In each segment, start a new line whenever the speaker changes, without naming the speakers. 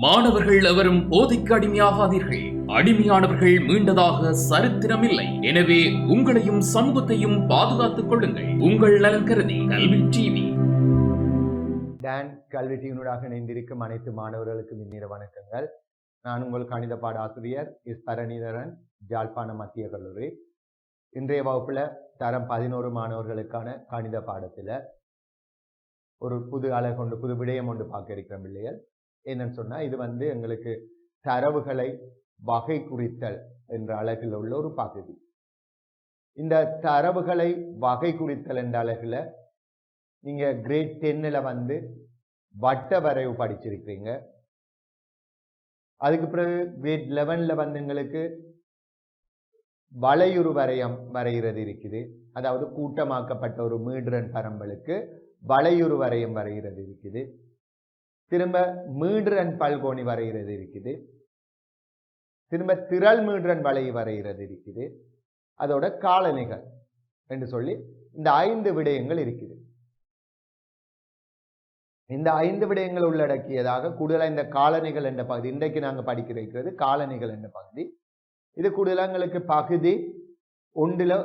மாணவர்கள் எவரும் போதைக்கு அடிமையாகாதீர்கள். அடிமையானவர்கள் மீண்டதாக சரித்திரமில்லை. எனவே உங்களையும் சமூகத்தையும் பாதுகாத்துக் கொள்ளுங்கள். உங்கள் நலன் கருதி கல்வி டிவி.
டான் கல்வி டிவியினூடாக இணைந்திருக்கும் அனைத்து மாணவர்களுக்கும் இந்நேர வணக்கங்கள். நான் உங்கள் கணித பாட ஆசிரியர் எஸ் பரணிதரன், யாழ்ப்பாணம் மத்திய கல்லூரி. இன்றைய வகுப்புல தரம் 11 மாணவர்களுக்கான கணித பாடத்துல ஒரு புது புது விடயம் ஒன்று பார்க்க இருக்கிற பிள்ளைகள். என்னன்னு சொன்னா, இது எங்களுக்கு தரவுகளை வகை குறித்தல் என்ற அலகில் உள்ள ஒரு பகுதி. இந்த தரவுகளை வகை குறித்தல் என்ற அலகுல நீங்க கிரேட் 10ல வட்ட வரைவு படிச்சிருக்கீங்க. அதுக்கு பிறகு கிரேட் 11ல எங்களுக்கு வளையுறு வரையம் வரைகிறது இருக்குது. அதாவது கூட்டமாக்கப்பட்ட ஒரு மீடுரன் பரம்பலுக்கு வளையுறு வரையம் வரைகிறது இருக்குது. திரும்ப மீடுரன் பல்கோணி வரைகிறது இருக்குது. திரும்ப திரள் மீடுரன் வளை வரைகிறது இருக்குது. அதோட காலணிகள் என்று சொல்லி இந்த 5 விடயங்கள் இருக்குது. இந்த 5 விடயங்கள் உள்ளடக்கியதாக கூடுதலாக இந்த காலணிகள் என்ற பகுதி இன்றைக்கு நாங்கள் படிக்க இருக்கிறது காலணிகள் என்ற பகுதி. இது கூடுதலாக எங்களுக்கு பகுதி 1ல்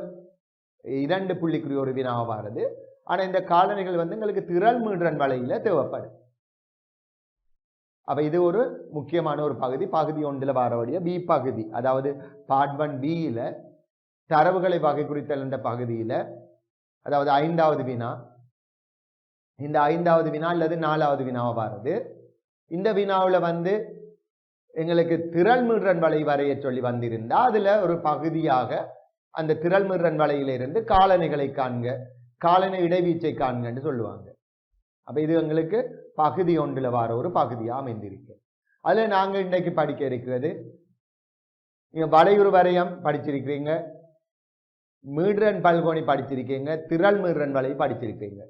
2 புள்ளிக்குரிய ஒரு வினாக வருது. ஆனா இந்த காலணிகள் எங்களுக்கு திரள் மீடுரன் வளையில தேவைப்படும். அப்ப இது ஒரு முக்கியமான ஒரு பகுதி. பகுதி 1ல் வரக்கூடிய பி பகுதி, அதாவது பார்ட் 1B தரவுகளை வகை குறித்தல் என்ற பகுதியில, அதாவது 5வது வினா, இந்த 5வது வினா அல்லது 4வது வினாவா வருது. இந்த வினாவில் எங்களுக்கு திரள் மீடுரன் வளை வரைய சொல்லி வந்திருந்தா அதுல ஒரு பகுதியாக அந்த திரள் மீடுரன் வளையிலிருந்து காலணிகளை காண்க, காலணி இடைவீச்சை காண்கன்னு சொல்லுவாங்க. அப்ப இது எங்களுக்கு பகுதி 1ல் வர ஒரு பகுதியா அமைந்திருக்கு. அதுல நாங்க இன்றைக்கு படிக்க இருக்கிறது, நீங்க வளையுறு வரையம் படிச்சிருக்கிறீங்க, மீடுரன் பல்கோணி படிச்சிருக்கீங்க, திரள் மீடுரன் வளை படிச்சிருக்கீங்க.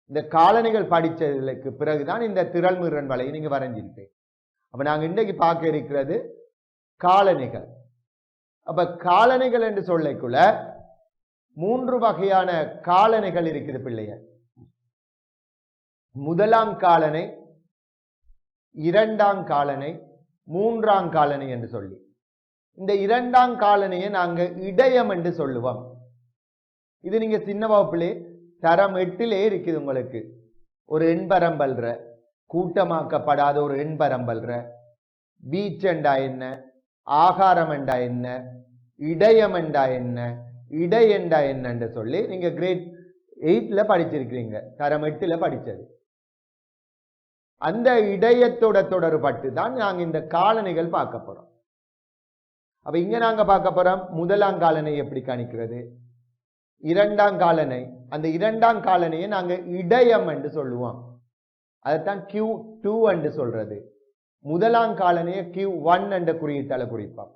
இந்த காலணிகள் படிச்சதுக்கு பிறகுதான் இந்த திரள் மீடுரன் வளையை நீங்க வரைஞ்சிருக்கீங்க. அப்ப நாங்க இன்றைக்கு பார்க்க இருக்கிறது காலணிகள். அப்ப காலணிகள் என்று சொல்லக்குள்ள 3 வகையான காலணிகள் இருக்குது பிள்ளைகள். முதலாம் காலனை, 2ஆம் காலனை, 3ஆம் காலனை என்று சொல்லி, இந்த 2ஆம் காலனையை நாங்க இடையம் என்று சொல்லுவோம். இது நீங்க சின்ன வகுப்பிலே தரம் 8லே இருக்குது. உங்களுக்கு ஒரு எண்பரம்பல்ற, கூட்டமாக்கப்படாத ஒரு எண்பரம்பல்ற, வீச்செண்டா என்ன, ஆகாரம் என்றா என்ன, இடையம் என்றா என்ன, இடையெண்டா என்னன்னு சொல்லி நீங்க கிரேட் 8ல படிச்சிருக்கிறீங்க, தரம் 8ல படிச்சது. அந்த இடையத்தோட தொடர்பட்டு தான் நாங்க இந்த காலணிகள் பார்க்க போறோம். அப்ப இங்க நாங்க பார்க்க போறோம் முதலாம் காலனை எப்படி கணிக்கிறது, 2ஆம் காலனை. அந்த 2ஆம் காலனையை நாங்க இடையம் என்று சொல்லுவோம். அதைத்தான் Q2 என்று சொல்றது. முதலாம் காலனையை Q1 என்ற குறியீட்டால குறிப்பான்.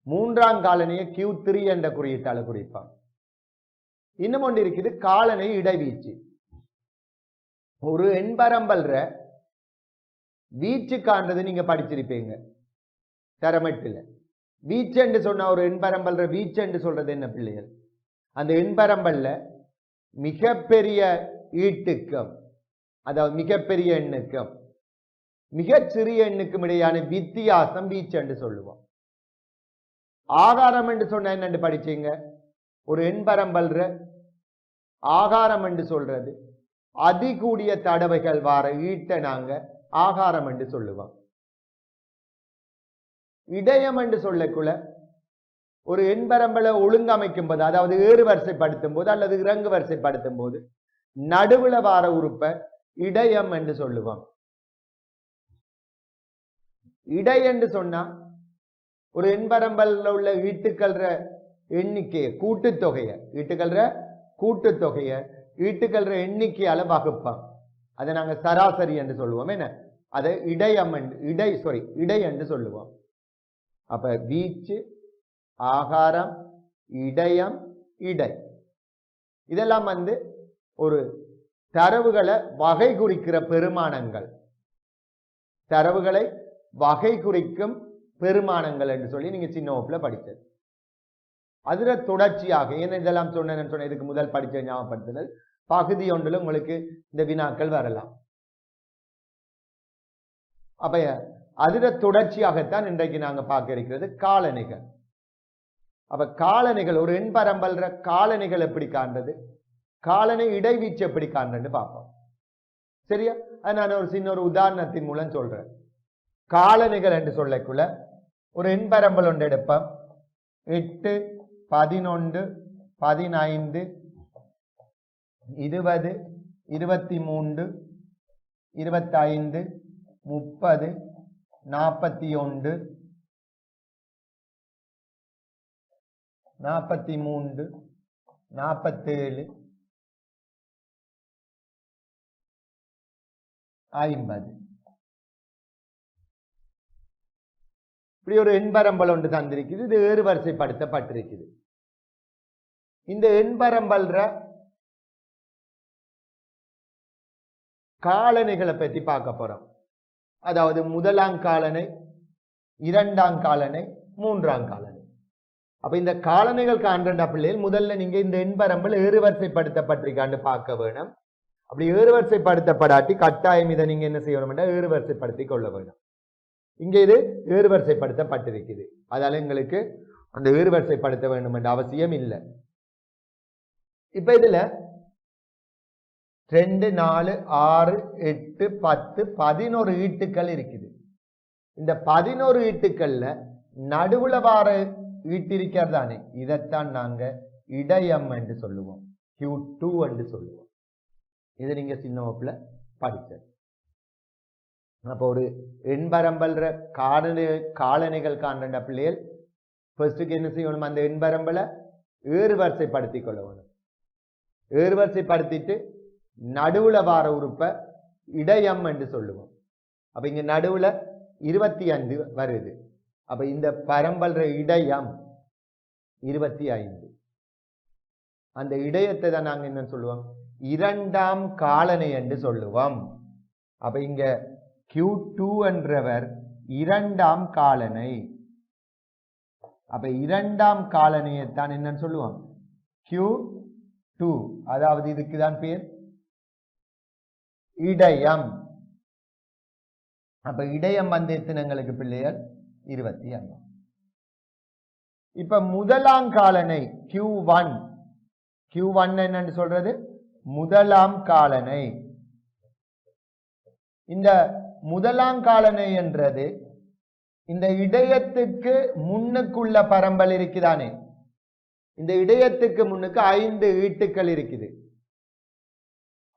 3ஆம் காலனையை Q3 என்ற குறியீட்டால குறிப்பான். இன்னும் ஒன்று இருக்குது காலனை இடைவீச்சு. ஒரு எண்பரம்பல்ற வீச்சு காண்றது நீங்க படிச்சிருப்பீங்க தரம் 8ல. வீச்சு என்று சொன்னா ஒரு எண்பரம்பல்ற வீச்சு என்று சொல்றது என்ன பிள்ளைகள், அந்த எண்பரம்பல்ல மிகப்பெரிய ஈட்டுக்கும், அதாவது மிகப்பெரிய எண்ணுக்கும் மிகச்சிறிய எண்ணுக்கும் இடையான வித்தியாசம் வீச்சு என்று சொல்லுவோம். ஆகாரம் என்று சொன்ன என்னன்னு படிச்சீங்க, ஒரு எண்பரம்பல்ற ஆகாரம் என்று சொல்றது அதிகூடிய தடவைகள் வார ஈட்ட நாங்க ஆகாரம் என்று சொல்லுவோம். இடையம் என்று சொல்லக்குள்ள ஒரு எண்பரம்பலை ஒழுங்கமைக்கும் போது, அதாவது ஏறு வரிசைப்படுத்தும் போது அல்லது இறங்கு வரிசைப்படுத்தும் போது நடுவுல வார உறுப்பை இடையம் என்று சொல்லுவோம். இடை என்று சொன்னா ஒரு எண்பரம்பல்ல உள்ள ஈட்டுக்கள்ற எண்ணிக்கையை, கூட்டுத்தொகையை, ஈட்டுக்கள்ற எண்ணிக்கையால வகுப்பான். அதை நாங்க சராசரி என்று சொல்லுவோம். என்ன, அதை இடை என்று சொல்லுவோம். அப்ப வீச்சு, ஆகாரம், இடையம், இடை, இதெல்லாம் ஒரு தரவுகளை வகை குறிக்கிற பெருமானங்கள், தரவுகளை வகை குறிக்கும் பெருமானங்கள் என்று சொல்லி நீங்க சின்ன வகுப்புல படித்தது. அதுல தொடர்ச்சியாக ஏன்னா இதெல்லாம் சொன்ன இதுக்கு முதல் படிச்ச ஞாபகப்படுத்துதல் பகுதி 1ல் உங்களுக்கு இந்த வினாக்கள் வரலாம். அப்ப அதுல தொடர்ச்சியாகத்தான் இன்றைக்கு நாங்க பார்க்க இருக்கிறது காலணிகள். அப்ப காலணிகள் ஒரு எண்பரம்பல்ற காலணிகள் எப்படி காண்றது, காலனை இடைவீச்சு எப்படி காண்றது பார்ப்போம். சரியா? நான் ஒரு சின்ன ஒரு உதாரணத்தின் மூலம் சொல்றேன். காலணிகள் என்று சொல்லக்குள்ள ஒரு எண்பரம்பல் ஒன்று எடுப்போம். 8, 11, 15, 20, 23, 25, 30, 41, 43, 47, 50. இப்படி ஒரு எண்பரம்பல் ஒன்று தந்திருக்குது. இது ஏறுவரிசைப்படுத்தப்பட்டிருக்குது. இந்த எண்பரம்பல்ற காலணிகளை பற்றி பார்க்க போறோம். அதாவது முதலாம் காலனை, இரண்டாம் காலனை, மூன்றாம் காலனை. அப்ப இந்த காலணிகள் காண்ற பிள்ளைகள் முதல்ல நீங்க இந்த எண்பரம்பல் ஏறுவரிசைப்படுத்தப்பட்டிருக்கான்னு பார்க்க வேணும். அப்படி ஏறுவரிசைப்படுத்தப்படாட்டி கட்டாயம் இதை நீங்க என்ன செய்யணும், ஏறுவரிசைப்படுத்திக் கொள்ள வேணும். இங்க இது ஏறுவரிசைப்படுத்தப்பட்டிருக்குது. அதால எங்களுக்கு அந்த ஏறுவரிசைப்படுத்த வேண்டும் என்ற அவசியம் இல்லை. இப்ப இதுல 2, 4, 6, 8, 10, 11 ஈட்டுக்கள் இருக்குது. இந்த 11 ஈட்டுக்கள்ல நடுவுல வார ஈட்டு இருக்கிறதானே, இதைத்தான் நாங்க இடையம் என்று சொல்லுவோம், Q2 என்று சொல்லுவோம். இதை நீங்க சின்ன வகுப்புல படிச்சது. அப்போ ஒரு எண்பரம்பல்ற காலணிகள் காண்ற பிள்ளைகள் ஃபர்ஸ்டுக்கு என்ன செய்யணும், அந்த எண்பரம்பலை ஏறுவரிசைப்படுத்திக் கொள்ளணும். ஏறுவரிசைப்படுத்திட்டு நடுவுல வார உறுப்பை இடையம் என்று சொல்லுவோம். அப்ப இங்க நடுவுல 25 வருது. அப்ப இந்த பரம்பல்ற இடையம் 25. அந்த இடையத்தை தான் நாங்க என்ன சொல்லுவோம், இரண்டாம் காலனை என்று சொல்லுவோம். அப்ப இங்க Q2 என்றவர் இரண்டாம் காலனை. அப்ப இரண்டாம் காலனையைத்தான் என்னன்னு சொல்லுவோம், Q2. அதாவது இதுக்குதான் பேர் இடையம். அப்ப இடையம் வந்து எத்தனைங்களுக்கு பிள்ளைகள் 25. இப்ப முதலாம் காலனை Q1. Q1 என்னன்னு சொல்றது, முதலாம் காலனை. இந்த முதலாம் காலனை என்றது இந்த இடையத்துக்கு முன்னுக்குள்ள பரம்பல் இருக்குதானே, இந்த இடையத்துக்கு முன்னுக்கு 5 ஈட்டுக்கள் இருக்குது.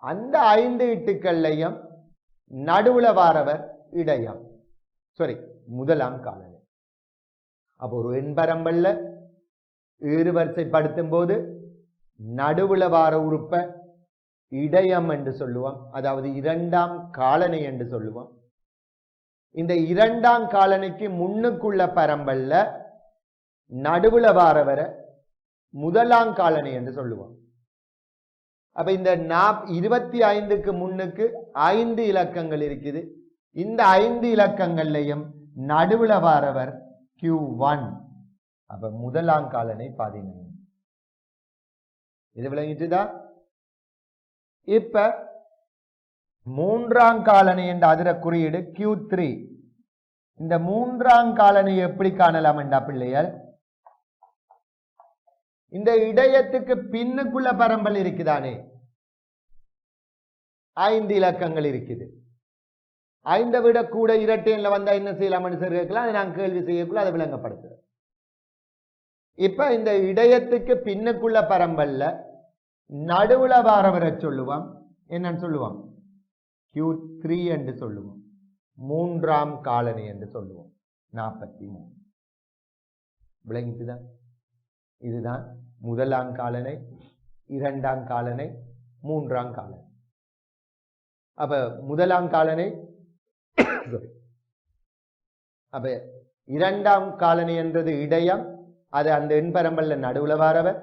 அந்த 5 ஈட்டுக்கள்லையும் நடுவுல வாரவர் இடையம், சாரி முதலாம் காலனை. அப்போ ஒரு எண்பரம்பல்ல ஏறுவரிசைப்படுத்தும் போது நடுவுல வார உறுப்பை இடையம் என்று சொல்லுவோம், அதாவது இரண்டாம் காலனை என்று சொல்லுவோம். இந்த இரண்டாம் காலனைக்கு முன்னுக்குள்ள பரம்பல்ல நடுவுல வாரவரை முதலாம் காலனை என்று சொல்லுவோம். அப்ப இந்த 25க்கு முன்னுக்கு 5 இலக்கங்கள் இருக்குது. இந்த 5 இலக்கங்கள்லையும் நடுவுல வாரவர் Q1. அப்ப முதலாம் காலனை 15. இது விளங்கிட்டுதான். இப்ப மூன்றாம் காலனை என்ற அதிர குறியீடு Q3. இந்த மூன்றாம் காலனை எப்படி காணலாம் என்றா பிள்ளைகள், இந்த இடையத்துக்கு பின்னுக்குள்ள பரம்பல் இருக்குதானே, 5 இலக்கங்கள் இருக்குது. 5 விட கூட இரட்டையில வந்தா என்ன செய்யலாம் கேட்கலாம். நான் கேள்வி செய்யக்குள்ள அதை விளங்கப்படுத்துறேன். இப்ப இந்த இடையத்துக்கு பின்னுக்குள்ள பரம்பல்ல நடுவுல வாரவரை சொல்லுவோம், என்னன்னு சொல்லுவோம், Q3 என்று சொல்லுவோம். மூன்றாம் காலனி என்று சொல்லுவோம், 43. விளங்கிட்டுதான். இதுதான் முதலாம் காலனை, இரண்டாம் காலனை, மூன்றாம் காலனை. அப்ப முதலாம் காலனை, அப்ப இரண்டாம் காலனி என்றது இடையம், அது அந்த எண்பரம்பல்ல நடுவுல வாரவர்.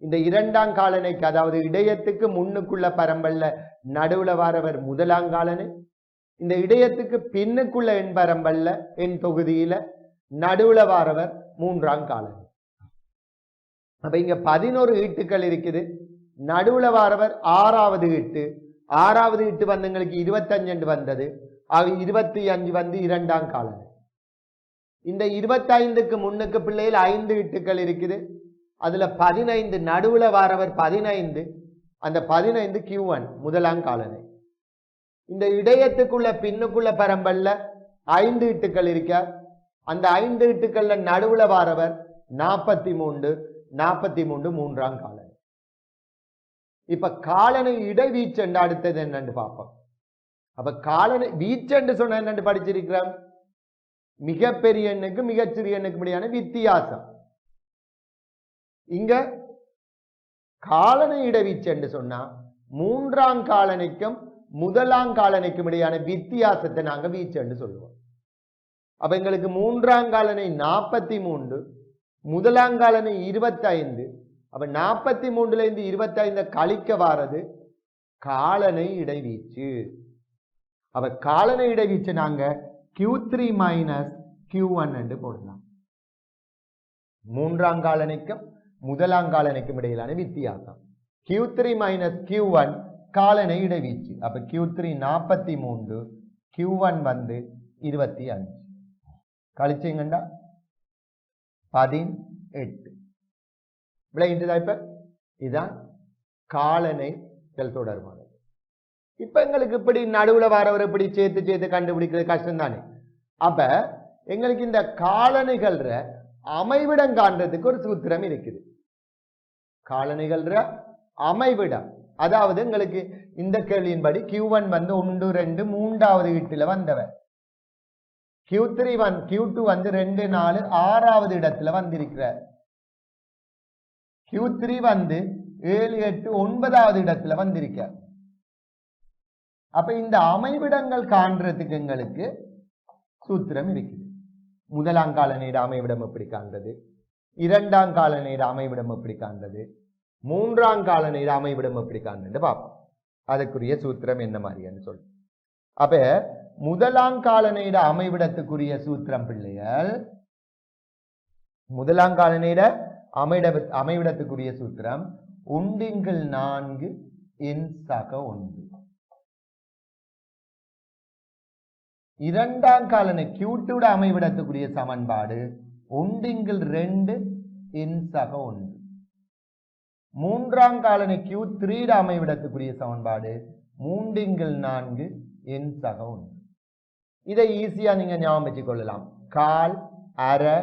இந்த இரண்டாம் காலனைக்கு, அதாவது இடையத்துக்கு முன்னுக்குள்ள பரம்பல்ல நடுவுல வாரவர் முதலாம் காலனை. இந்த இடையத்துக்கு பின்னுக்குள்ள எண்பரம்பல்ல எண் தொகுதியில நடுவுல வாரவர் மூன்றாம் காலனை. அப்ப இங்க 11 ஈட்டுக்கள் இருக்குது. நடுவுல வாரவர் 6வது ஈட்டு. 6வது ஈட்டு வந்தங்களுக்கு 25 வந்தது. 25 வந்து இரண்டாம் காலனை. இந்த 25க்கு முன்னுக்கு பிள்ளையில் 5 இட்டுக்கள் இருக்குது. அதுல 15 நடுவுல வாரவர் 15, அந்த 15 Q1 முதலாம் காலனை. இந்த இடையத்துக்குள்ள பின்னுக்குள்ள பரம்பல்ல 5 இட்டுக்கள் இருக்க. அந்த 5 இட்டுக்கள்ல நடுவுல வாரவர் 43 மூன்றாம் காலனை. இப்ப காலனை இடைவீச்சு அடுத்தது என்னன்னு பார்ப்போம். அப்ப காலனை வீச்சென்று சொன்ன என்னன்னு படிச்சிருக்கிறோம். மிகப்பெரிய எண்ணுக்கு மிகச்சிறிய எண்ணுக்கு முடியான வித்தியாசம். இங்க காலனை இடைவீச்சு என்று சொன்னா மூன்றாம் காலனைக்கும் முதலாம் காலனைக்கும் இடையான வித்தியாசத்தை நாங்க வீச்சு என்று சொல்லுவோம். அப்ப எங்களுக்கு மூன்றாம் காலனை 43, முதலாம் காலனை 25. அப்ப 43ல இருந்து 25 கழிக்க வாரது காலனை இடைவீச்சு. அப்ப காலனை இடைவீச்சு நாங்க Q3 மைனஸ் Q1 என்று போடலாம். மூன்றாம் காலனைக்கும் முதலாம் காலனைக்கும் இடையிலான வித்தியாசம். Q3 மைனஸ் Q1 காலனை இடைவீச்சு. அப்ப Q3 43, Q1 வந்து 25. கழிச்சிங்கண்டா 18. விளையின்றதா? இப்ப இதுதான் காலனை தொடர்பானது. இப்ப எங்களுக்கு இப்படி நடுவுல வரவர் இப்படி சேர்த்து கண்டுபிடிக்கிறது கஷ்டம் தானே. அப்ப எங்களுக்கு இந்த காலனைகள் அமைவிடம் காண்றதுக்கு ஒரு சூத்திரம் இருக்குது. காலனைகள் அமைவிடம், அதாவது எங்களுக்கு இந்த கேள்வியின்படி Q1 வந்து 1, 2, 3வது வீட்டுல வந்தவர். Q2 வந்து 2, 4, 6வது இடத்துல வந்திருக்கிறார். Q3 வந்து 7, 8, 9வது இடத்துல வந்திருக்கார். அப்ப இந்த அமைவிடங்கள் காண்றதுக்கு எங்களுக்கு சூத்திரம் இருக்குது. முதலாம் காலநேர அமைவிடம் எப்படி காண்றது, இரண்டாம் காலநேர அமைவிடம் எப்படி காண்றது, மூன்றாம் காலநேர அமைவிடம் எப்படி காண்றது பார்ப்போம். அதுக்குரிய சூத்திரம் என்ன மாதிரின்னு சொல்லி. அப்ப முதலாம் காலநேர அமைவிடத்துக்குரிய சூத்திரம் பிள்ளைகள், முதலாம் காலநேர அமைவிடத்துக்குரிய சூத்திரம் 1/4 n சக 1. இரண்டாம் காலனை Q2 அமைவிடத்துக்குரிய சமன்பாடு 1/2 n சக 1. மூன்றாம் காலனை Q3 அமைவிடத்துக்குரிய சமன்பாடு 3/4 n சக 1. இதை ஈஸியா நீங்க ஞாபகம் வச்சுக் கொள்ளலாம். கால், அரை,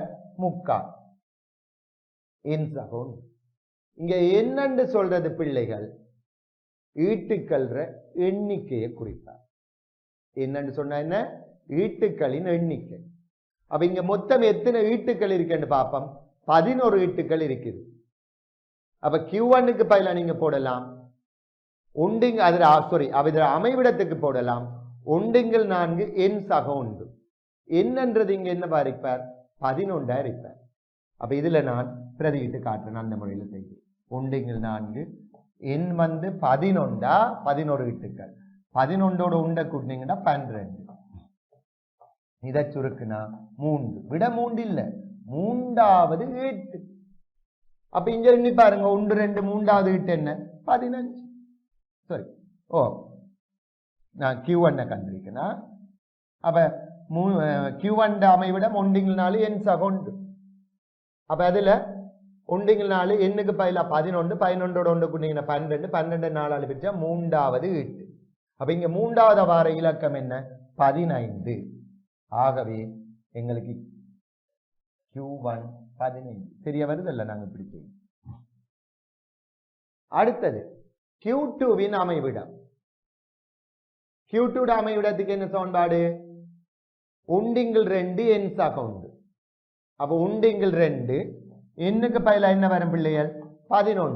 முக்கால் n சக 1. இங்க என்னன்னு சொல்றது பிள்ளைகள், ஈட்டுக்கள் எண்ணிக்கையை குறிப்பார். என்னன்னு சொன்னா என்ன, ஈட்டுக்களின் எண்ணிக்கை. அப்ப இங்க மொத்தம் எத்தனை ஈட்டுக்கள் இருக்குன்னு பார்ப்போம். 11 ஈட்டுக்கள் இருக்குது. அப்ப Q1க்கு பதிலா நீங்க போடலாம் அமைவிடத்துக்கு போடலாம் 1/4 n சக 1. என்னன்றது இங்க என்ன பாரிப்பார், 11 இருப்பார். அப்ப இதுல நான் பிரதியிட்டு காட்டுறேன். அந்த முறையில செய்கிறேன். 1/4 n வந்து 11, 11 ஈட்டுக்கள். 11ஓட உண்டை கூட்டினீங்கன்னா 12. இதை சுருக்குனா 3. விட 3 இல்ல, 3வது ஈட்டு. அப்ப இங்க எண்ணி பாருங்க, 1, 2, 3வது ஈட்டு என்ன, 15. சரி, நான் Q1 கண்டிருக்கேன். அப்ப Q1 அமைவிடம் 1/4 n சக 1. அப்ப அதுல 1/4 எண்ணுக்கு பதிலா 11, 11ஓட ஒன்று கூட்டிங்கன்னா 12, 12 4ஆல் பிரிச்சா 3வது ஈட்டு. அப்ப இங்க 3வது வார இலக்கம் என்ன, 15. ஆகவே எங்களுக்கு Q1 15. சரியா வருதல்ல? நாங்க இப்படி செய்யும். அடுத்தது Q2வின் அமைவிடம். Q2 அமைவிடத்துக்கு என்ன சமன்பாடு, 1/2 n சக 1. அப்ப 1/2 எண்ணுக்கு பதிலா என்ன வரும் பிள்ளைகள், 11.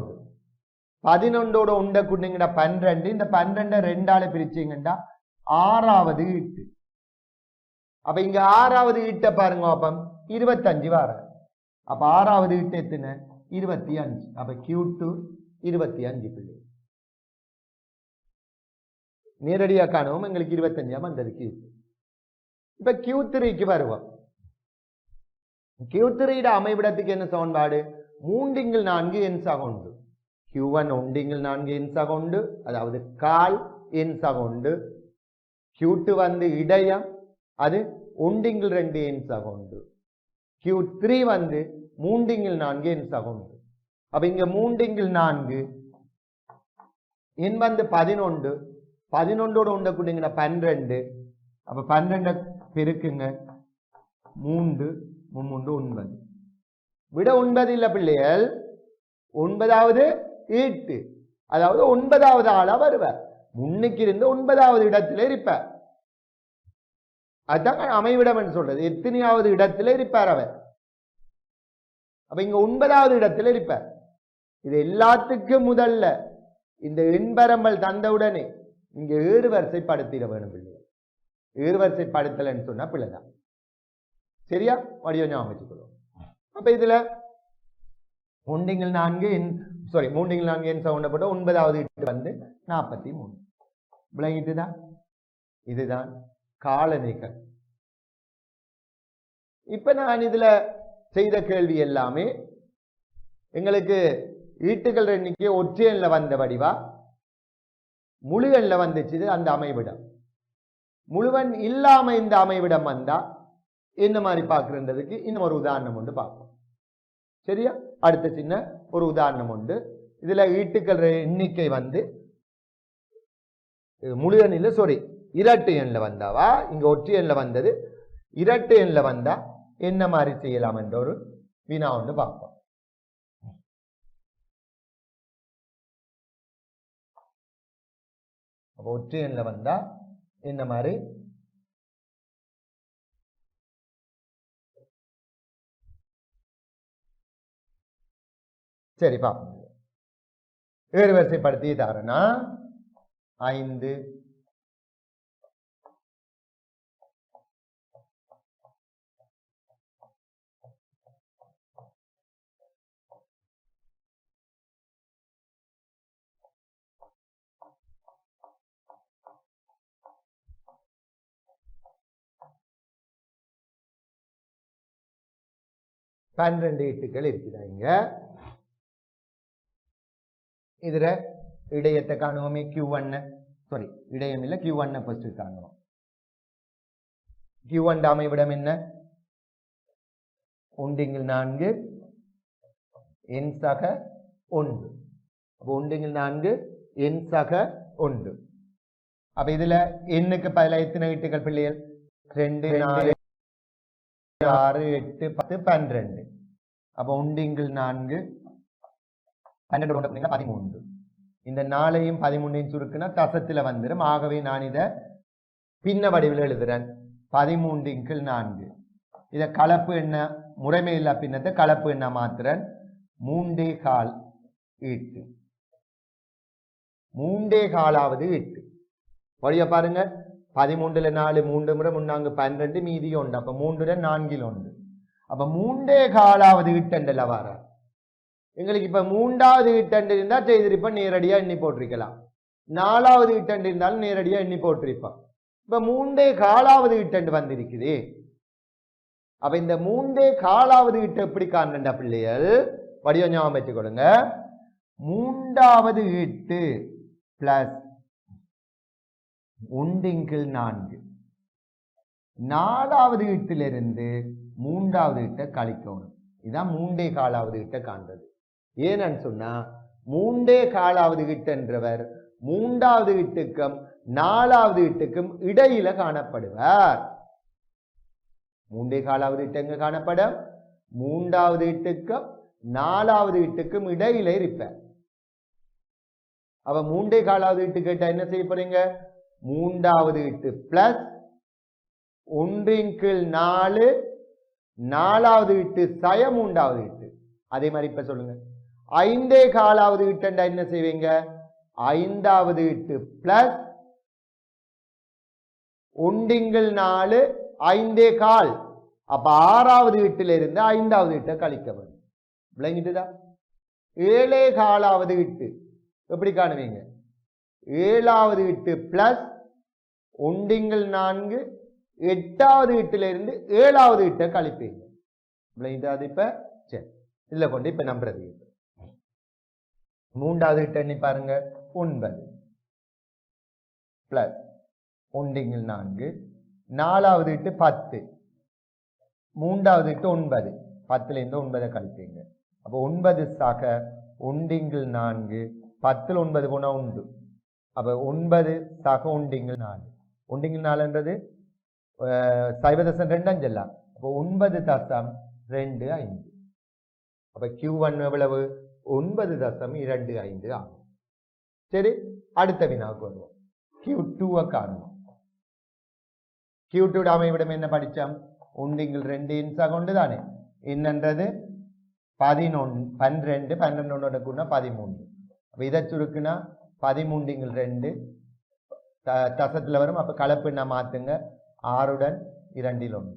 11ஓட உண்டை கூட்டிங்கன்னா 12. இந்த 12 2ஆல பிரிச்சீங்கன்னா 6வது ஈட்டு. அப்ப இங்க 6வது ஈட்டை பாருங்க, அப்ப 25 வார. அப்ப 6வது ஈட்டு எத்தனை, 25. அப்ப Q2 25 பிள்ளை. நேரடியா காணவும் எங்களுக்கு 25 வந்தது Q2. இப்ப Q3க்கு வருவோம். Q3 அமைவிடத்துக்கு என்ன சமன்பாடு, 3/4 n சக 1. Q1 1/4 n சக 1, அதாவது கால் n சக 1. Q2 வந்து இடையம், அது ஒன்றிங்கில் 2 எண்சாக உண்டு. Q3 வந்து 3/4 எண்சாக உண்டு. அப்ப இங்க 3/4 எண் வந்து 11, 11ஓட உண்ட கூட்டிங்கன்னா 12. அப்ப 12 பெருக்குங்க, 3 3 9. விட 9 இல்ல பிள்ளைகள், 9வது ஈட்டு, அதாவது 9வது ஆளா வருவார். முன்னுக்கு இருந்து 9வது இடத்துல இருப்பார். அதான் அமைவிடம் என்று சொல்றது. எத்தனையாவது இடத்துல இருப்பார் அவர். அப்ப இங்க 9வது இடத்துல இருப்பார். இது எல்லாத்துக்கும் முதல்ல இந்த எண்பரம்பல் தந்தவுடனே இங்க ஏறு வரிசைப்படுத்திட வேணும் பிள்ளை. ஏறு வரிசைப்படுத்தலன்னு சொன்னா பிள்ளைதான். சரியா? வடிவ ஞாபகம் வச்சுக்கணும். அப்ப இதுல 3/4 எண் சவுண்டப்பட்ட 9வது இட்டு வந்து 43. விளங்கிட்டுதான்? இதுதான் காலணிகள். இப்ப நான் இதுல செய்த கேள்வி எல்லாமே எங்களுக்கு ஈட்டுகள் எண்ணிக்கை ஒற்றை எண்ல வந்த வடிவா, முழு எண்ல வந்துச்சு அந்த அமைவிடம். முழுவன் இல்லாம இந்த அமைவிடம் வந்தா என்ன மாதிரி பார்க்கிறதுக்கு இன்னும் ஒரு உதாரணம் ஒன்று பார்ப்போம். சரியா? அடுத்த சின்ன ஒரு உதாரணம் உண்டு. இதுல ஈட்டுக்கள் எண்ணிக்கை வந்து முழு எண் இல்ல, இரட்டை எண்ல வந்தாவா, இங்க ஒற்றை எண்ல வந்தது. இரட்டை எண்ல வந்தா என்ன மாதிரி செய்யலாம் என்ற ஒரு வினா ஒன்று பார்ப்போம். ஒற்றை எண்ல வந்தா என்ன மாதிரி? சரி பார்ப்போம். ஏறு வரிசைப்படுத்தி தாரனா 5 12 ஈட்டுக்கள் இருக்கிறாங்க. இதுல இடையத்தை காணுவோமே, Q1, இடையம் இல்ல, Q1 ஃபர்ஸ்ட் காணுவோம். Q1 அமைவிடம் என்ன? 1/4 எண்சாக 1. அப்ப 1/4 எண்சாக 1. அப்ப இதுல எண்ணுக்கு பதிலா எத்தனை ஈட்டுகள் பிள்ளைகள்? 2 4 6 8 10 12. அப்ப 1/4 12 13. இந்த 4ஐயும் 13ஐயும் சுருக்குனா தசத்துல வந்துடும். ஆகவே நான் இதை பின்ன வடிவில் எழுதுறேன், 13/4. இத கலப்பு என்ன, முறைமை இல்லா பின்னத்தை கலப்பு என்ன மாத்துறேன், 3/4 ஈட்டு. 3/4வது ஈட்டு. வழியா பாருங்க, 13ல 4 3 முறை 3 12, மீதி 1. அப்ப 3ல 4 1. அப்ப 3/4வது ஈட்டண்டல வர. எங்களுக்கு இப்ப 3வது ஈட்டண்டு இருந்தா செய்திருப்ப நேரடியா எண்ணி போட்டிருக்கலாம். 4வது ஈட்டண்டு இருந்தாலும் நேரடியா எண்ணி போட்டிருப்பான். இப்ப 3/4வது ஈட்டண்டு வந்திருக்குது. அப்ப இந்த 3/4வது ஈட்டு எப்படி காண்றா பிள்ளைகள்? வடிவ ஞாபகம் வச்சுக் கொடுங்க. 3வது ஈட்டு பிளஸ் 1/4. 4வது ஈட்டிலிருந்து 3வது ஈட்டை கழிக்கணும். இதான் 3/4வது ஈட்டை காண்றது. ஏன்னு சொன்னா 3/4வது ஈட்டென்றவர் 3வது ஈட்டுக்கும் 4வது ஈட்டுக்கும் இடையில காணப்படுவார். 3/4வது ஈட்டு எங்க காணப்படும்? 3வது ஈட்டுக்கும் 4வது ஈட்டுக்கும் இடையில இருப்பார். அப்ப 3/4வது ஈட்டு கேட்டா என்ன செய்ய போறீங்க? 3வது ஈட்டு பிளஸ் 1/4 4வது ஈட்டு சய 3வது ஈட்டு. அதே மாதிரி இப்ப சொல்லுங்க, 5/4வது ஈட்டண்டா என்ன செய்வீங்க? 5வது ஈட்டு பிளஸ் 1/4 5/4. அப்ப 6வது ஈட்டுல இருந்து 5வது ஈட்டை கழிக்க வேண்டும். விளங்கிட்டுதா? 7/4வது ஈட்டு எப்படி காணுவீங்க? 7வது ஈட்டு பிளஸ் 1/4 8வது ஈட்டுல இருந்து 7வது ஈட்டை கழிப்பீங்க. விளங்கிட்டு? இப்ப சரி, இதுல கொண்டு இப்ப நம்புறது 3வது ஈட்டு எண்ணி பாருங்க, 9 பிளஸ் ஒன்றிங்கில் 4, நாலாவது இட்டு 10, மூன்றாவது இட்டு 9, 10லேருந்து 9 கழிப்பீங்க. அப்போ 9 சக ஒன்றிங்கில் 4, 10ல் 9 போனா 1. அப்போ 9 சக ஒன்றிங்கில் 4. ஒன்றிங்கில் 4என்றது 0.25 எல்லாம். அப்போ 9.25. அப்போ Q1 எவ்வளவு? 9.25 ஆகும். சரி, அடுத்த வினாவுக்கு வருவோம். Q2 காணணும். Q2 அமைவிடம் என்ன படிச்சோம்? ஒன்றிங்கில் 2 இன்சா கொண்டு தானே. என்னன்றது 11, 12, 12 கூடனா 13. அப்ப இதை சுருக்குனா 13/2 தசத்துல வரும். அப்ப கலப்புன்னா மாத்துங்க. 6 2 1.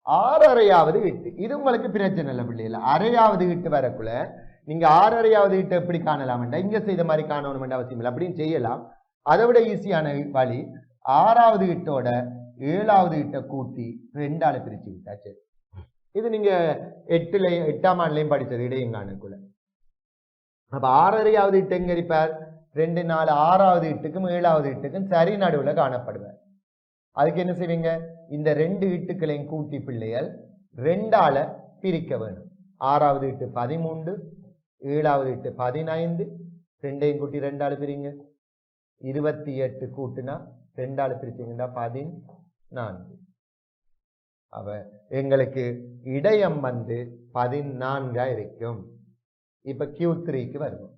6/2வது இட்டு. இது உங்களுக்கு பிரச்சனை இல்லை பிள்ளைகள். அரையாவது இட்டு வரக்குள்ள நீங்க 6/2வது இட்டு எப்படி காணலாம்? இங்க செய்த மாதிரி காணணும் அவசியம் இல்லை. அப்படின்னு செய்யலாம். அதை விட ஈஸியான வழி 6வது இட்டோட 7வது இட்ட கூட்டி 2ஆல பிரிச்சு விட்டா சரி. இது நீங்க 8ஆம் ஆண்டுலையும் படிச்சது இடையங்கானுக்குள்ள. அப்ப 6/2வது இட்டு எங்க இருப்பார்? 2 4 6வது இட்டுக்கும் 7வது இட்டுக்கும் சரி நடுவுல காணப்படுவார். அதுக்கு என்ன செய்வீங்க? இந்த 2 இட்டுக்களையும் கூட்டி பிள்ளைகள் 2ஆல பிரிக்க வேணும். 6வது இட்டு 13, 7வது இட்டு 15, 2ஐயும் கூட்டி 2ஆல பிரிங்க. 28 கூட்டுனா 2ஆல பிரிச்சீங்கன்னா 14. அவ எங்களுக்கு இடையம் 14 இருக்கும். இப்ப Q3க்கு வருவோம்.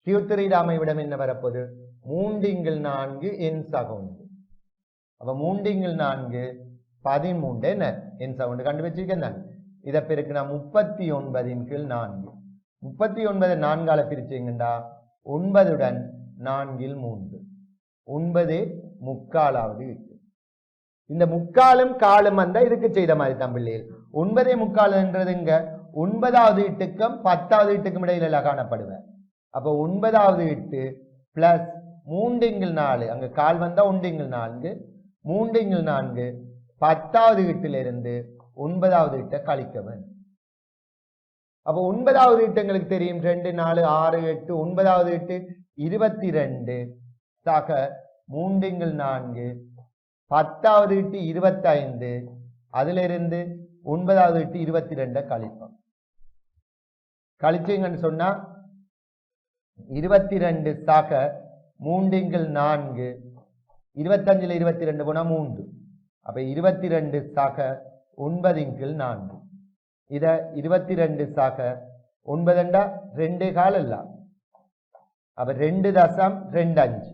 Q3 அமைவிடம் என்ன வரப்போகுது? 3/4 என் சகவுண்டு. அப்ப 3/4 13 என்ன என் சகவுண்டு கண்டுபிடிச்சிருக்கேன். இதை பெருக்குனா 39/4. 39 4ஆல பிரிச்சீங்கண்டா 9 4 3. 9 முக்காலாவது இட்டு. இந்த முக்காலும் காலும் வந்தா இதுக்கு செய்த மாதிரி தம்பிள்ளையில் 9 முக்கால்ன்றது இங்க 9வது இட்டுக்கும் 10வது இட்டுக்கும் இடையில காணப்படுவேன். அப்ப 9வது இட்டு பிளஸ் 3/4 அங்க கால் வந்தா 1/4 3/4 10வது இட்டுல இருந்து 9வது இட்ட கழிக்க வேண்டும். அப்ப 9வது இட்டு எங்களுக்கு தெரியும் 2 4 6 8. 9வது இட்டு 22 சக 3/4 10வது இட்டு 25. அதுல இருந்து 9வது இட்டு 22 கழிப்போம். கழிச்சீங்கன்னு சொன்னா 22 சக 3/4 25ல 22 போனா 3. அப்ப 22 சக 9/4. இத 22 சக 9 2 கால் இல்ல. அப்ப 2.25.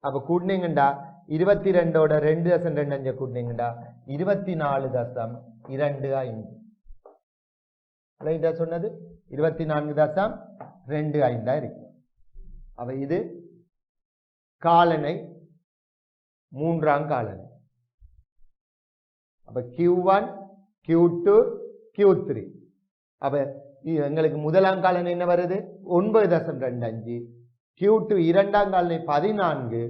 அப்ப கூட்டினீங்கண்டா 22ஓட 2.25 கூட்டினீங்கண்டா 24.25. சொன்னது 24.25 இருக்கு. அப்ப இது காலனை 3ஆம் காலனை. அப்ப Q1 Q2 Q3. அப்ப எங்களுக்கு முதலாம் காலனை என்ன வருது? 9.25. Q2 2ஆம் காலனை 14.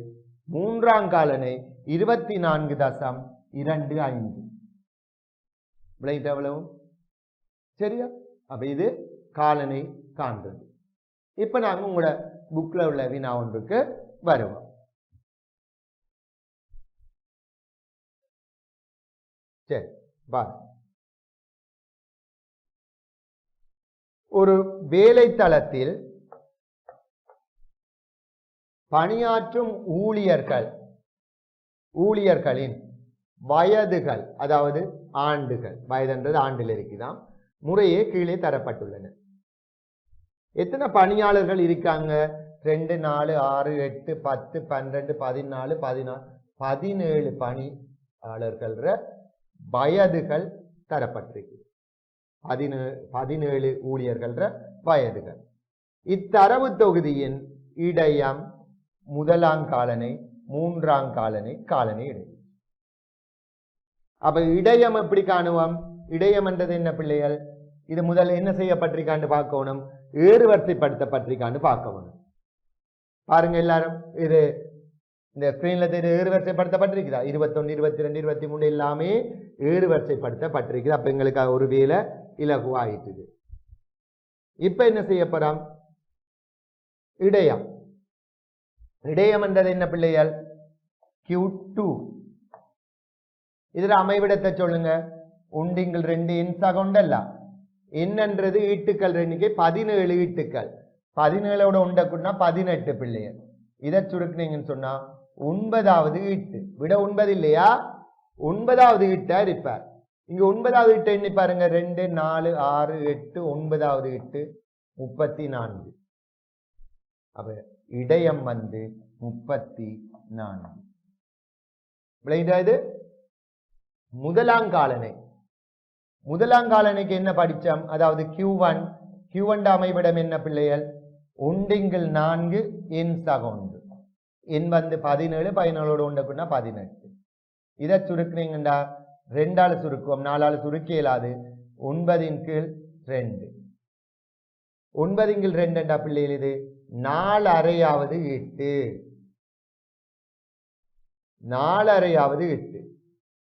3ஆம் காலனை 24.25. எவ்வளவு? சரியா? அப்ப இது காலனை காண்றது. இப்ப நாங்க உங்களோட புக்ல உள்ள வினா ஒன்றுக்கு வருவோம். சரி, பாருங்க. ஒரு வேலை தளத்தில் பணியாற்றும் ஊழியர்களின் வயதுகள், அதாவது ஆண்டுகள், வயதுன்றது ஆண்டில் இருக்குதான், முறையே கீழே தரப்பட்டுள்ளன. எத்தனை பணியாளர்கள் இருக்காங்க? 2 4 6 8 10 12 14 16 17 பணியாளர்கள் வயதுகள் தரப்பட்டிருக்கு. 17 ஊழியர்கள் வயதுகள். இத்தரவு தொகுதியின் இடையம் முதலாம் காலனை 3ஆம் காலனை இடையம். அப்ப இடையம் எப்படி காணுவோம்? இடையம் என்றது என்ன பிள்ளைகள்? இது முதல்ல என்ன செய்யப்பட்டிருக்கான்னு பார்க்கணும், ஏறுவரிசைப்படுத்தப்பட்டிருக்கான்னு பார்க்கணும். பாருங்க எல்லாரும், இது இந்த ஸ்கிரீன்ல ஏறுவரிசைப்படுத்தப்பட்டிருக்குதா? 21 22 23 எல்லாமே ஏறுவரிசைப்படுத்தப்பட்டிருக்குது. அப்ப எங்களுக்கு ஒரு வேலை இலகுவாயிட்டுது. இப்ப என்ன செய்ய போறோம்? இடையம் இடையம் என்றது என்ன பிள்ளைகள்? Q2. இதுல அமைவிடத்தை சொல்லுங்க. உண்டிங்கள் 2 எண் சகோண்டல்ல. என்னன்றது ஈட்டுக்கள் எண்ணிக்கை 17 ஈட்டுக்கள். 17ஓட உண்டக்குன்னா 18 பிள்ளைகள். இதை சுருக்குனீங்கன்னு சொன்னா 9வது ஈட்டு. விட 9 இல்லையா? 9வது ஈட்டா இருப்பார். இங்க 9வது ஈட்டு எண்ணி பாருங்க. 2 4 6 8 9வது ஈட்டு 34. அப்ப இடையம் 34. விளையாடு முதலாங்காலனை. முதலாங்காலனைக்கு என்ன படிச்சோம்? அதாவது Q1 அமைவிடம் என்ன பிள்ளைகள்? உண்டிங்கள் 4 எண் சகோண்டு. எண் 17 17ஓட உண்டக்குன்னா 18. இதை சுருக்குனீங்கண்டா 2ஆல சுருக்குவோம். 4ஆல சுருக்க இயலாது. 9/2. 9/2 பிள்ளைகள் இது 4/2வது ஈட்டு. 4/2வது ஈட்டு.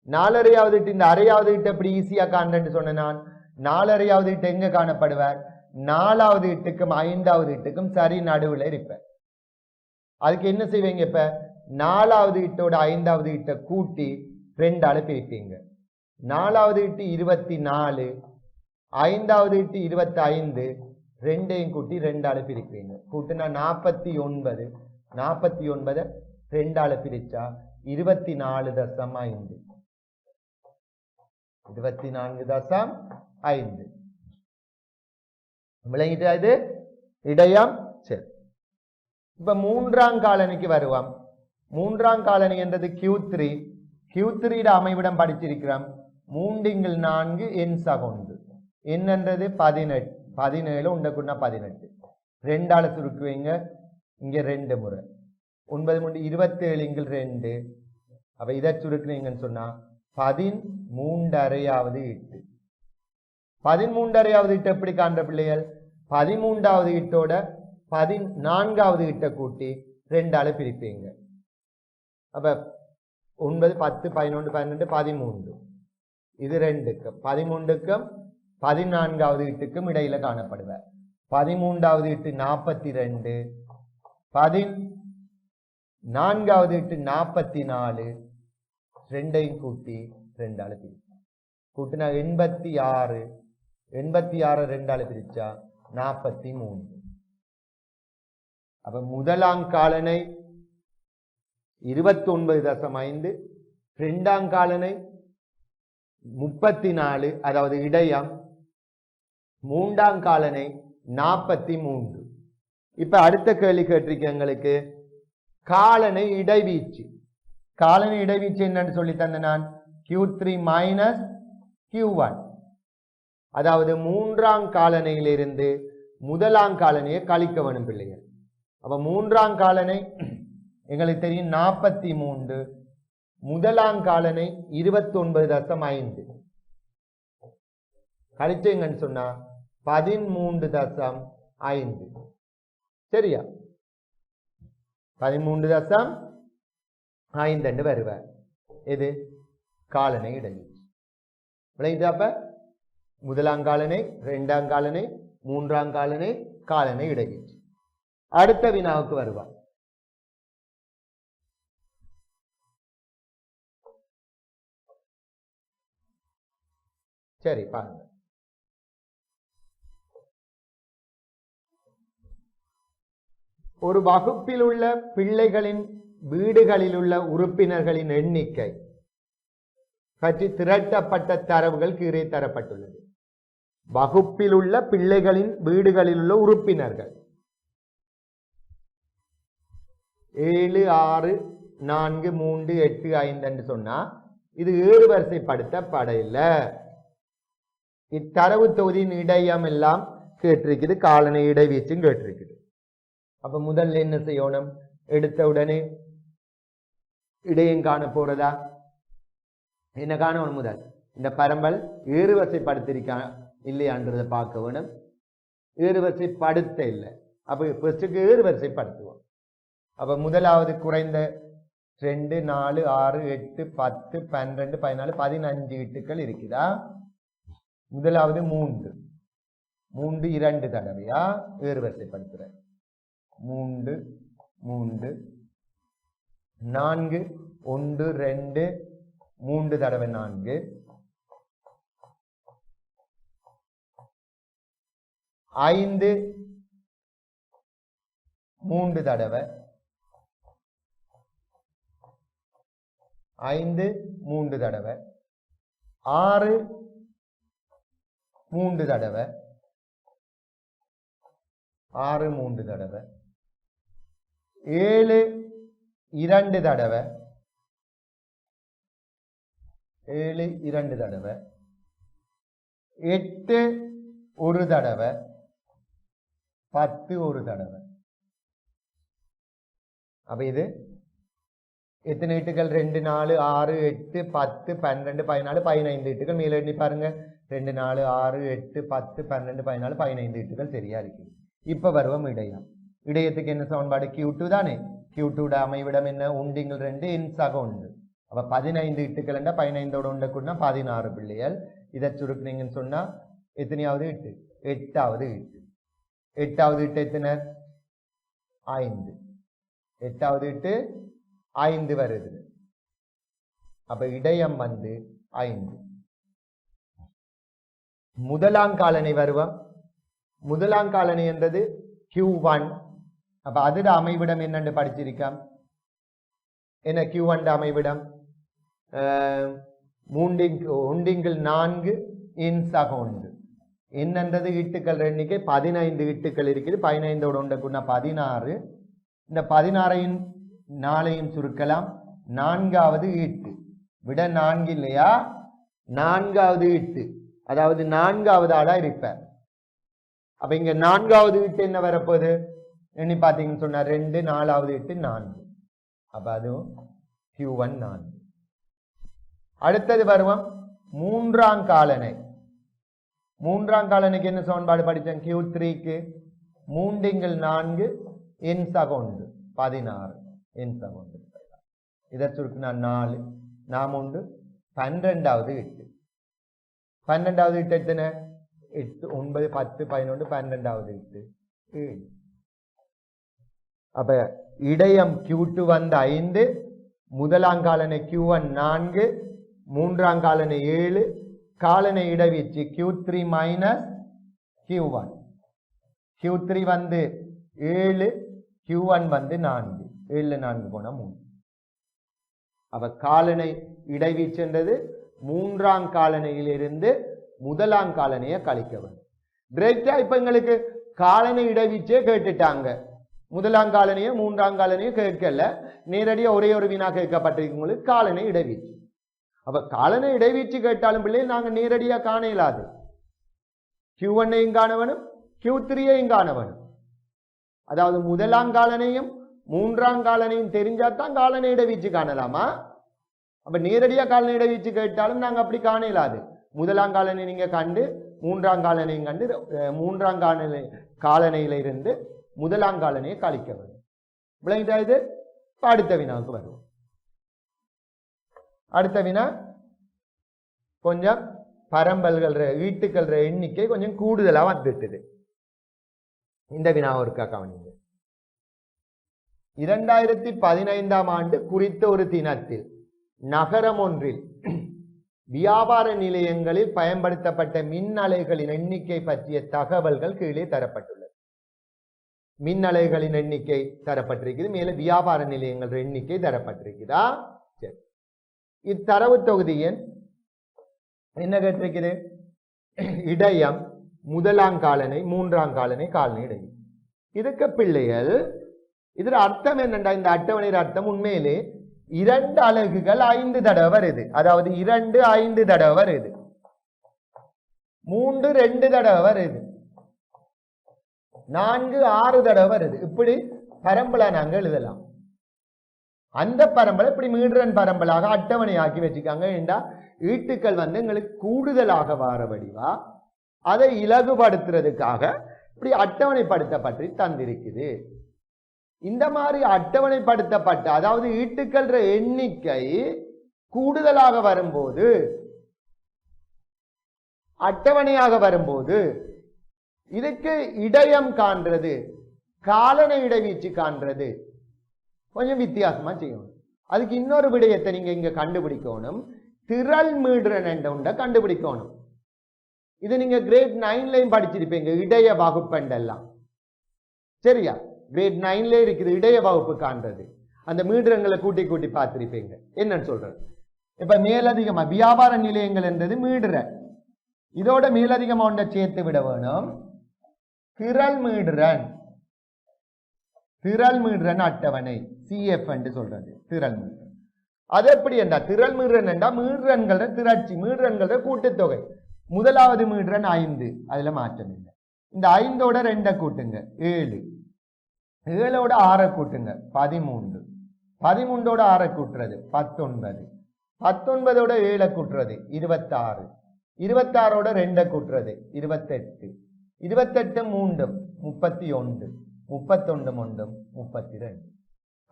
4/2வது ஈட்டு. இந்த அரையாவது ஈட்டு எப்படி ஈஸியா காண்றேன்னு சொன்ன நான். 4/2வது ஈட்டு எங்க காணப்படுவார்? 4வது ஈட்டுக்கும் 5வது ஈட்டுக்கும் சரி நடுவுல இருப்பேன். அதுக்கு என்ன செய்வீங்க? இப்ப 4வது ஈட்டோட 5வது ஈட்டை கூட்டி 2ஆல பிரிப்பீங்க. 4வது ஈட்டு 24, 5வது ஈட்டு 25, 2ஐயும் கூட்டி 2ஆல பிரிப்பீங்க. கூட்டினா 49. 49 2ஆல பிரிச்சா 24.5. 24.5. விளங்கிட்டா இது இடையம்? சரி. இப்ப 3ஆம் காலனிக்கு வருவோம். 3ஆம் காலனி என்றது Q3. Q3 அமைவிடம் படிச்சிருக்கிறோம். 3x4 எண் சகோண்டு. என்னன்றது 18. 17 உண்டக்குன்னா 18. 2ஆல சுருக்குவீங்க. இங்க 2 முறை. 9 3 27 2. அப்ப இதை சுருக்குனீங்கன்னு சொன்னா 13/2வது ஈட்டு. 13/2வது ஈட்டு எப்படி காண்ற பிள்ளைகள்? 13வது ஈட்டோட 14வது ஈட்டை கூட்டி 2ஆல பிரிப்பீங்க. அப்ப 9 10 11 12 13. இது 2க்கும் 13க்கும் 14வது ஈட்டுக்கும் இடையில காணப்படுவார். 13வது ஈட்டு 42, 14வது ஈட்டு 44. 2ஐயும் கூட்டி 2ஆல பிரிப்போம். கூட்டினா 86. 86 2ஆல பிரிச்சா 43. அப்ப முதலாம் காலனை 29.5, 2ஆம் காலனை 34, அதாவது இடையம். 3ஆம் காலனை 43. இப்ப அடுத்த கேள்வி கேட்டிருக்க எங்களுக்கு காலனை இடைவீச்சு. காலனை இடைவீச்சு என்னன்னு சொல்லி தந்த நான். Q3 minus Q1. அதாவது 3ஆம் காலனையிலிருந்து முதலாம் காலனையை கழிக்க வேணும் பிள்ளைகள். அப்ப 3ஆம் காலனை எங்களுக்கு தெரியும் 43. முதலாம் காலனை 29.5. கழிச்சீங்கன்னு சொன்னா 13.5. சரியா? 13.5 வருவார். இது காலனை இடைவீச்சு. விளையாப்ப முதலாம் காலனை, 2ஆம் காலனை, 3ஆம் காலனை, காலனை இடைவீச்சு. அடுத்த வினாவுக்கு வருவார். சரி பாருங்க. ஒரு வகுப்பில் உள்ள பிள்ளைகளின் வீடுகளில் உள்ள உறுப்பினர்களின் எண்ணிக்கை பற்றி திரட்டப்பட்ட தரவுகள் கீழே தரப்பட்டுள்ளது. வகுப்பில் உள்ள பிள்ளைகளின் வீடுகளில் உள்ள உறுப்பினர்கள் 7 6 4 3 8 5 என்று சொன்னா இது ஏறு வரிசைப்படுத்தப்படல. இத்தரவு தொகுதியின் இடையம் எல்லாம் கேட்டிருக்குது. காலனை இடைவீச்சும் கேட்டிருக்குது. அப்ப முதல்ல என்ன செய்யணும்? எடுத்த உடனே இடையம் காண போறதா? என்ன காணணும்? முதல் இந்த பரம்பல் ஏறுவரிசைப்படுத்திருக்கா இல்லையான்றதை பார்க்க வேணும். ஏறுவரிசைப்படுத்த இல்லை. அப்ப ஃபர்ஸ்டுக்கு ஏறுவரிசைப்படுத்துவோம். அப்ப முதலாவது குறைந்த 2 4 6 8 10 12 14 15 ஈட்டுக்கள் இருக்குதா? முதலாவது 3 2 தடவையா ஏறுவரிசைப்படுத்துறேன். 3 3 4 1 2 3 தடவை 4 5 3 தடவை 5 3 தடவை 6 3 தடவை 6 3 தடவை 7 2 தடவை 7 2 தடவை 8 1 தடவை 10 1 தடவை. அப்ப இது எத்தனை எட்டுகள் 2 4 6 8 10 12 14 15 எட்டுகள் மேல எண்ணி பாருங்க 2 4 6 8 10 12 14 15 எட்டுகள் சரியா இருக்கு. இப்ப வருவோம் இடையம். இடையத்துக்கு என்ன சமன்பாடு Q2 தானே. Q2 அமைவிடம் என்ன உண்டிங்கள் 2 இன்சாக உண்டு. அப்ப 15 இட்டுகள் 15ஓட உண்ட கூடனா 16 பிள்ளைகள். இதை சுருக்குனீங்கன்னு சொன்னா எத்தனையாவது இட்டு 8வது இட்டு. 8வது இட்டு எத்தனை 5. 8வது இட்டு 5 வருது. அப்ப இடையம் வந்து 5. முதலாங்காலனை வருவோம். முதலாங்காலனை என்றது Q1. அப்ப அதோட அமைவிடம் என்னன்னு படிச்சிருக்கோம். என்ன Q1 அமைவிடம் ஒண்டிங்கள் 4 இன்சாக உண்டு. என்னன்றது இட்டுக்கள் எண்ணிக்கை 15 இட்டுக்கள் இருக்குது. 15ஓட உண்டக்குன்னா 16. இந்த 16ஐயும் 4ஐயும் சுருக்கலாம். 4வது ஈட்டு விட 4 இல்லையா 4வது ஈட்டு அதாவது 4வது ஆளா இருப்ப. அப்ப இங்க 4வது ஈட்டு என்ன வரப்போகுது எண்ணி பார்த்தீங்கன்னு சொன்னா 2 4வது ஈட்டு 4. அப்ப அதுவும் Q1 4. அடுத்தது வருவோம் மூன்றாம் காலனை. மூன்றாம் காலனுக்கு என்ன சமன்பாடு படித்தேன் Q3க்கு 3 4 இன்சாக உண்டு 16 இன்சாக உண்டு. இதை சுருக்குனா 4 நாம் உண்டு 12வது இட்டு. 12வது இட்டு எத்தனை 8 9 10 11 12வது இட்டு 7. அப்ப இடையம் Q2 வந்து 5, முதலாங்காலனை Q1 4, மூன்றாங்காலனை 7, காலனை இடவீச்சு Q3 மைனஸ் Q1. Q3 வந்து 7, Q1 வந்து 4. 7 4 போனா 3. அப்ப காலனை இடைவீச்சுன்றது மூன்றாம் காலனையிலிருந்து முதலாம் காலனையை கழிக்க வேண்டும். டிரெக்டா இப்ப எங்களுக்கு காலனை இடைவீச்சே கேட்டுட்டாங்க. முதலாம் காலனையோ மூன்றாம் காலனையோ கேட்கல, நேரடியா ஒரே ஒரு வினா கேட்கப்பட்டிருக்கும் காலனை இடைவீச்சு. அப்ப காலனை இடைவீச்சு கேட்டாலும் பிள்ளை நாங்க நேரடியா காண இயலாது. Q1ஐயும் காணவனும் Q3ஐயும் காணவனும். அதாவது முதலாம் காலனையும் மூன்றாம் காலனையும் தெரிஞ்சாதான் காலனை இடைவீச்சு காணலாமா? அப்ப நேரடியா காலனை இடைவீச்சு கேட்டாலும் நாங்க அப்படி காண இயலாது. முதலாம் காலனை நீங்க கண்டு மூன்றாம் காலனையும் கண்டு மூன்றாம் காலனையில இருந்து முதலாம் காலனையை கழிக்க வேண்டும். விளங்கிட்டா இது? அடுத்த வினாவுக்கு வருவோம். அடுத்த வினா கொஞ்சம் பரம்பல்கள் ஈட்டுக்கள் எண்ணிக்கை கொஞ்சம் கூடுதலா வந்துட்டது. இந்த வினா ஒருக்கா கவனிங்க. 2015ஆம் ஆண்டு குறித்த ஒரு தினத்தில் நகரம் ஒன்றில் வியாபார நிலையங்களில் பயன்படுத்தப்பட்ட மின் அலைகளின் எண்ணிக்கை பற்றிய தகவல்கள் கீழே தரப்பட்டுள்ளது. மின் அலைகளின் எண்ணிக்கை தரப்பட்டிருக்குது, மேல வியாபார நிலையங்கள் எண்ணிக்கை தரப்பட்டிருக்குதா? சரி, இத்தரவு தொகுதியின் என்ன கேட்டிருக்குது? இடையம் முதலாம் காலனை மூன்றாம் காலனை காலனை இடையம். இதுக்கு பிள்ளைகள் இதுல அர்த்தம் என்னண்டா, இந்த அட்டவணையின் அர்த்தம் உண்மையிலே 2 அலகுகள் 5 தடவை வருது. அதாவது 2 5 தடவை வருது, 3 2 தடவை வருது, 4 6 தடவை வருது. இப்படி பரம்பலா நாங்க எழுதலாம். அந்த பரம்பலை இப்படி மீடுறன் பரம்பலாக அட்டவணையாக்கி வச்சுக்காங்க. ஏண்டா ஈட்டுக்கள் வந்து எங்களுக்கு கூடுதலாக வார வடிவா அதை இலகுபடுத்துறதுக்காக இப்படி அட்டவணைப்படுத்தப்பட்டு தந்திருக்குது. இந்த மாதிரி அட்டவணைப்படுத்தப்பட்ட அதாவது ஈட்டுக்கள் எண்ணிக்கை கூடுதலாக வரும்போது அட்டவணையாக வரும்போது இதுக்கு இடையம் காண்றது காலனை இடைவீச்சு காண்றது கொஞ்சம் வித்தியாசமா செய்யணும். அதுக்கு இன்னொரு விடயத்தை நீங்க இங்க கண்டுபிடிக்கணும். திரள் மீடுரன் என்ற ஒன்றை கண்டுபிடிக்கணும். இது நீங்க கிரேட் 9லயும் படிச்சிருப்பீங்க, இடைய வகுப்பெண்டெல்லாம். சரியா? கிரேட் 9ல இருக்குது இடைய வகுப்பு காண்றது. அந்த மீடுரங்களை கூட்டி கூட்டி பார்த்திருப்பீங்க. என்னன்னு சொல்றது? இப்ப மேலதிகமா வியாபார நிலையங்கள் என்றது மீடுரன். இதோட மேலதிகமா ஒன்றை சேர்த்து விட வேணும். திரள் மீடுரன் அட்டவணை CF என்று சொல்றது. திரள் மீடுரன் அது எப்படி என்றா, திரள் மீடுரன் என்றா மீடுரன்கள திரட்சி, மீடுரன்கள கூட்டுத்தொகை. முதலாவது மீடுரன் 5, அதுல மாற்றம் இல்லை. இந்த 5ஓட 2 கூட்டுங்க 7, 7ஓட 6 கூட்டுங்க 13, 13ஓட 6 கூட்டுறது 19, 19ஓட 7 கூட்டுறது 26, 26ஓட 2 கூட்டுறது 28, 28 3 31, 31 32.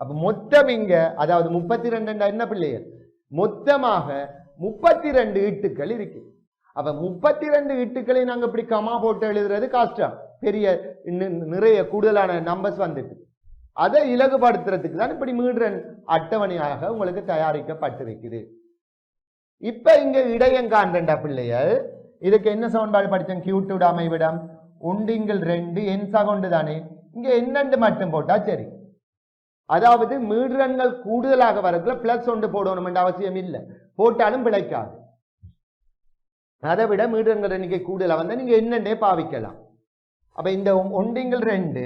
அப்ப மொத்தம் இங்க, அதாவது 32 என்ன பிள்ளைகள், மொத்தமாக 32 ஈட்டுக்கள் இருக்கு. அப்ப 32 ஈட்டுக்களை நாங்க இப்படி கமா போட்டு எழுதுறது கஷ்டம். பெரிய நிறைய கூடுதலான நம்பர்ஸ் வந்துட்டு அதை இலகுபடுத்துறதுக்கு தான் இப்படி மீடுரன் அட்டவணையாக உங்களுக்கு தயாரிக்கப்பட்டிருக்குது. இப்ப இங்க இடையங்காண்ட பிள்ளைகள், இதுக்கு என்ன சமன்பாடு படிச்சோம்? Q2 அமைவிடம் 1/2 என்சா கொண்டு தானே. இங்க என்னண்டு மட்டும் போட்டா சரி. அதாவது மீடுரன்கள் கூடுதலாக வரக்குள்ள பிளஸ் 1 போடணும் என்ற அவசியம் இல்லை, போட்டாலும் பிழைக்காது. அதை விட மீடுரன்கள் எண்ணிக்கை கூடுதலாக வந்தா நீங்க என்னண்டே பாவிக்கலாம். அப்ப இந்த 1/2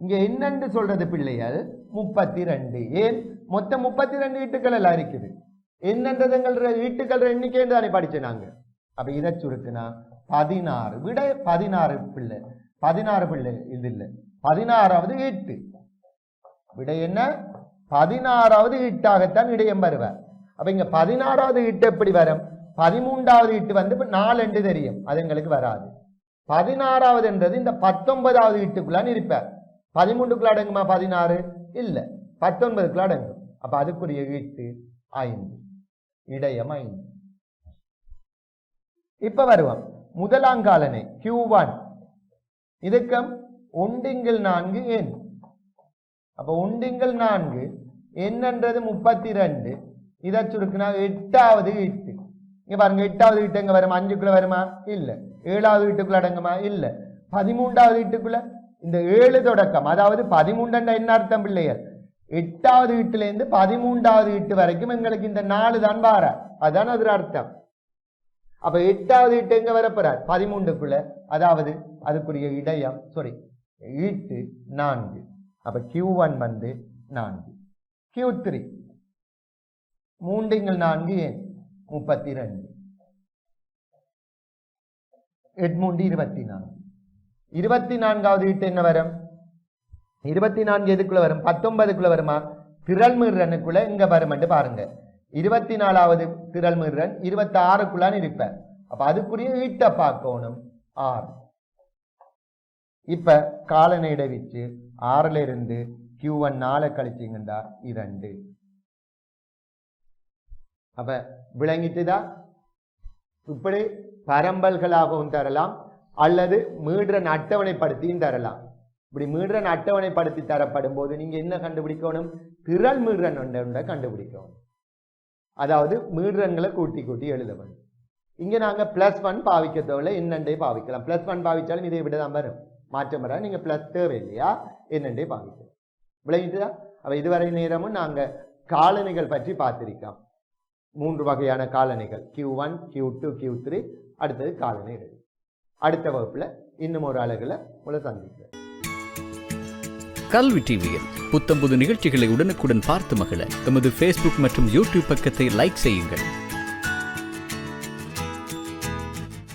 இங்க என்னன்னு சொல்றது பிள்ளைகள் 32. ஏன் மொத்தம் 32 ஈட்டுக்கள் எல்லாம் இருக்குது. என்னன்றதுங்கள் ஈட்டுக்கள் எண்ணிக்கை தானே படிச்சோம் நாங்க. அப்ப இதை சுருக்குனா 16 விட 16 பிள்ளை, 16 பிள்ளை இது இல்லை, 16வது ஈட்டு விட என்ன, 16வது ஈட்டாகத்தான் இடையம் வருவார். அப்ப இங்க 16வது ஈட்டு எப்படி வரும்? 13வது ஈட்டு வந்து 4 என்று தெரியும், அது எங்களுக்கு வராது. 16வது என்றது இந்த 19வது ஈட்டுக்குள்ளான் இருப்பார். 13க்குள்ள அடங்குமா 16? இல்ல, 19க்குள்ள அடங்கும். அப்ப அதுக்குரிய ஈட்டு 5, இடையம் 5. இப்ப வருவோம் முதலாங்காலனை Q1. இதுக்கும் 1/4 எண். அப்ப 1/4 என்னன்றது 32. இதை சுருக்குனா 8வது ஈட்டு. இங்க பாருங்க, 8வது ஈட்டு எங்க வருமா? 5க்குள்ள வருமா? இல்ல. 7வது ஈட்டுக்குள்ள அடங்குமா? இல்ல. 13வது ஈட்டுக்குள்ள இந்த 7 தொடக்கம், அதாவது 13 என்ன அர்த்தம் பிள்ளையர்? 8வது ஈட்டுல இருந்து 13வது ஈட்டு வரைக்கும் எங்களுக்கு இந்த 4 தான் வார, அதான் அது அர்த்தம். அப்ப 8வது ஈட்டு எங்க வரப்போறார்? 13க்குள்ள, அதாவது அதுக்குரிய இடையம் ஈட்டு 4. அப்ப Q1 வந்து 4. Q3 3/4 ஏன் 32, 8 24. 24வது ஈட்டு என்ன வரும்? 24 எதுக்குள்ள வரும்? 19க்குள்ள வருமா? திரள் மீடுரனுக்குள்ள இங்க வரும் பாருங்க. 24வது திரள் மீடுரன் 26க்குள்ளான் இருப்பார். அப்ப அதுக்குரிய ஈட்டை பார்க்கணும் 6. இப்ப காலனை இடைவிச்சு 6ல இருந்து Q1 4 கழிச்சிங்கண்டா 2. அப்ப விளங்கிட்டுதா? இப்படி பரம்பல்களாகவும் தரலாம், அல்லது மீடுரன் அட்டவணைப்படுத்தியும் தரலாம். இப்படி மீடுரன் அட்டவணைப்படுத்தி தரப்படும் போது நீங்க என்ன கண்டுபிடிக்கணும்? திரள் மீடுரன் ஒன்றை கண்டுபிடிக்கணும். அதாவது மீடுரன்களை கூட்டி கூட்டி எழுத வேண்டும். இங்க நாங்க +1 பாவிக்க தேவையில்லை, என்னண்டே பாவிக்கலாம். +1 பாவிச்சாலும் இதை விட தான் வரும், மாற்றம் வர. நீங்க பிளஸ் தேவை இல்லையா, என்னண்டே பாவிக்கலாம். விளங்கிட்டுதா? அப்ப இதுவரை நேரமும் நாங்க காலணிகள் பற்றி பார்த்திருக்கோம். 3 வகையான காலணிகள், Q1, Q2, Q3. அடுத்தது காலணிகள். அடுத்த வகுப்புல இன்னும் ஒரு அழகுல உங்களை சந்திக்கிறேன்.
கல்வி டிவியில் புத்தம்புது நிகழ்ச்சிகளை உடனுக்குடன் பார்த்து மகிழ எமது Facebook மற்றும் YouTube பக்கத்தை லைக் செய்யுங்கள்.